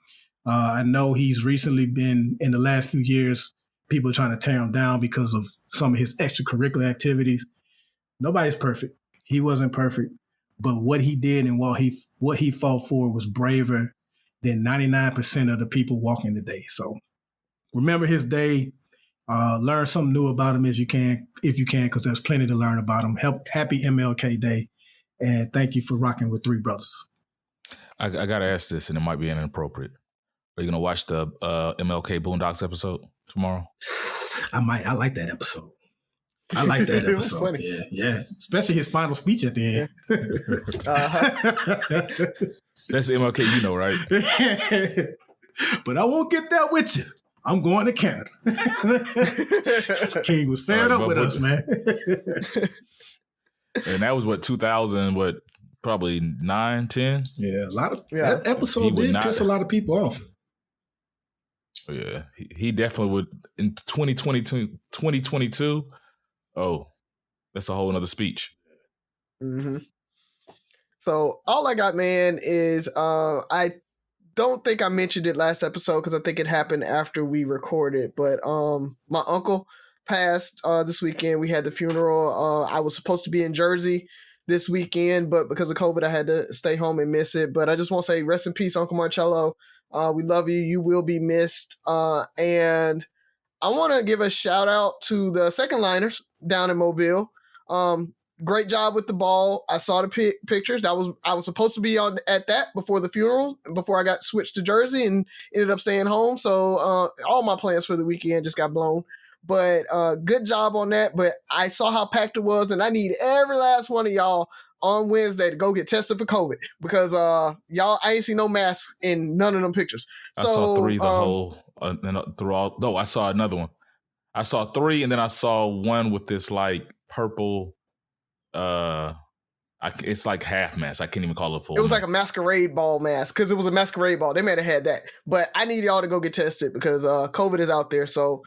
I know he's recently been, in the last few years, people trying to tear him down because of some of his extracurricular activities. Nobody's perfect. He wasn't perfect. But what he did and what he fought for was braver than 99% of the people walking today. So remember his day. Learn something new about him if you can, because there's plenty to learn about him. Happy MLK Day. And thank you for rocking with Three Brothers. I got to ask this, and it might be inappropriate. Are you going to watch the MLK Boondocks episode tomorrow? I might. I like that episode. I like that episode. Funny. Yeah. Especially his final speech at the end. That's MLK, right? But I won't get that with you. I'm going to Canada. King was fed up with us, man. And that was 2000, probably 9, 10? Yeah, that episode did piss a lot of people off. Yeah, he definitely would. In 2022, oh, that's a whole nother speech. Mm-hmm. So all I got, man, is I don't think I mentioned it last episode because I think it happened after we recorded, but my uncle passed this weekend. We had the funeral. I was supposed to be in Jersey this weekend, but because of COVID, I had to stay home and miss it. But I just want to say rest in peace, Uncle Marcello. We love you. You will be missed. And I want to give a shout out to the Secondliners down in Mobile. Great job with the ball. I saw the pictures. I was supposed to be at that before the funeral, before I got switched to Jersey and ended up staying home. So all my plans for the weekend just got blown. But good job on that. But I saw how packed it was, and I need every last one of y'all on Wednesday to go get tested for COVID because y'all, I ain't seen no masks in none of them pictures. So, I saw 3 the whole through all. No, I saw another one. I saw 3, and then I saw one with this like purple. It's like half mask. I can't even call it full. It was like a masquerade ball mask because it was a masquerade ball. They might have had that, but I need y'all to go get tested because COVID is out there. So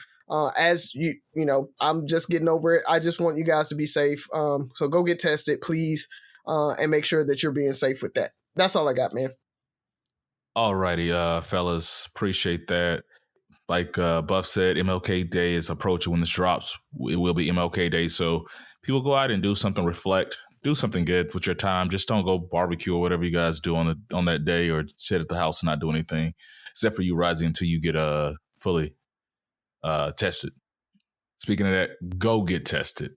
as you know, I'm just getting over it. I just want you guys to be safe. So go get tested, please, and make sure that you're being safe with that. That's all I got, man. Alrighty, fellas, appreciate that. Like Buff said, MLK Day is approaching. When this drops, it will be MLK Day. So people go out and do something, reflect, do something good with your time. Just don't go barbecue or whatever you guys do on that day, or sit at the house and not do anything, except for you, Razi, until you get fully tested. Speaking of that, go get tested.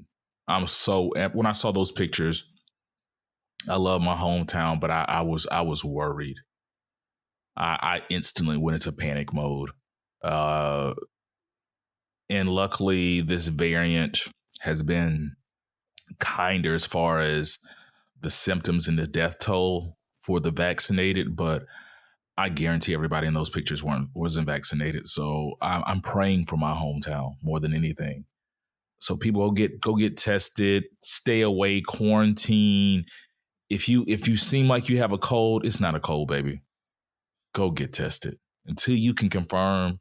When I saw those pictures, I love my hometown, but I was worried. I instantly went into panic mode. And luckily, this variant has been kinder as far as the symptoms and the death toll for the vaccinated, but I guarantee everybody in those pictures wasn't vaccinated. So I'm praying for my hometown more than anything. So people go get tested, stay away, quarantine. If you seem like you have a cold, it's not a cold, baby. Go get tested until you can confirm,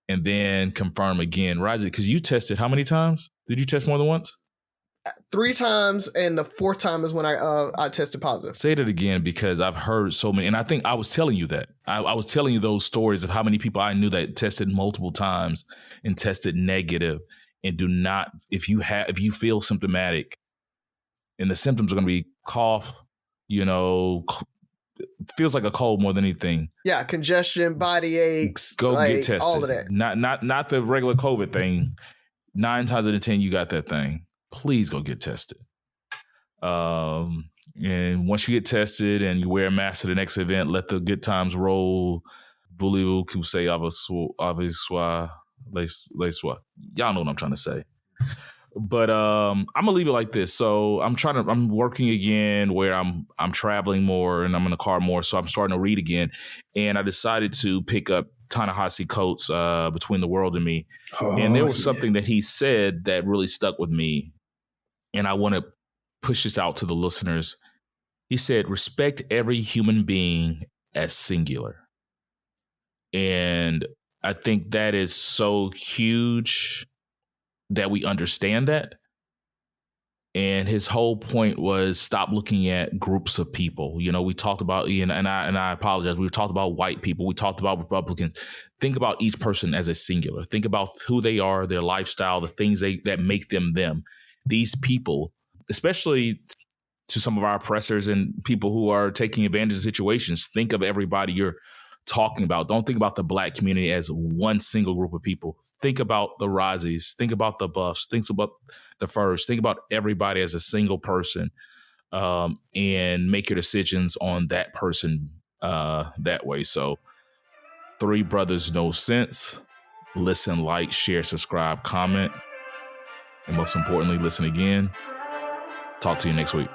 and then confirm again. Razi, because you tested how many times? Did you test more than once? 3 times, and the 4th time is when I tested positive. Say that again, because I've heard so many, and I think I was telling you that. I was telling you those stories of how many people I knew that tested multiple times and tested negative. And do not, if you feel symptomatic, and the symptoms are going to be cough, feels like a cold more than anything. Yeah, congestion, body aches. Go get tested. All of that. Not the regular COVID thing. 9 times out of 10, you got that thing. Please go get tested. And once you get tested and you wear a mask to the next event, let the good times roll. Voulez-vous que vous avez soit les soit. Y'all know what I'm trying to say. But I'm gonna leave it like this. So I'm working again where I'm traveling more and I'm in the car more. So I'm starting to read again. And I decided to pick up Ta-Nehisi Coates' Between the World and Me. And there was something that he said that really stuck with me. And I want to push this out to the listeners. He said, respect every human being as singular. And I think that is so huge that we understand that. And his whole point was stop looking at groups of people. We talked about, and I apologize, we talked about white people. We talked about Republicans. Think about each person as a singular. Think about who they are, their lifestyle, the things that make them them. These people, especially to some of our oppressors and people who are taking advantage of situations, think of everybody you're talking about. Don't think about the Black community as one single group of people. Think about the Razis. Think about the Buffs. Think about the Fergs. Think about everybody as a single person, and make your decisions on that person that way. So 3 brothers, no sense. Listen, like, share, subscribe, comment. And most importantly, listen again. Talk to you next week.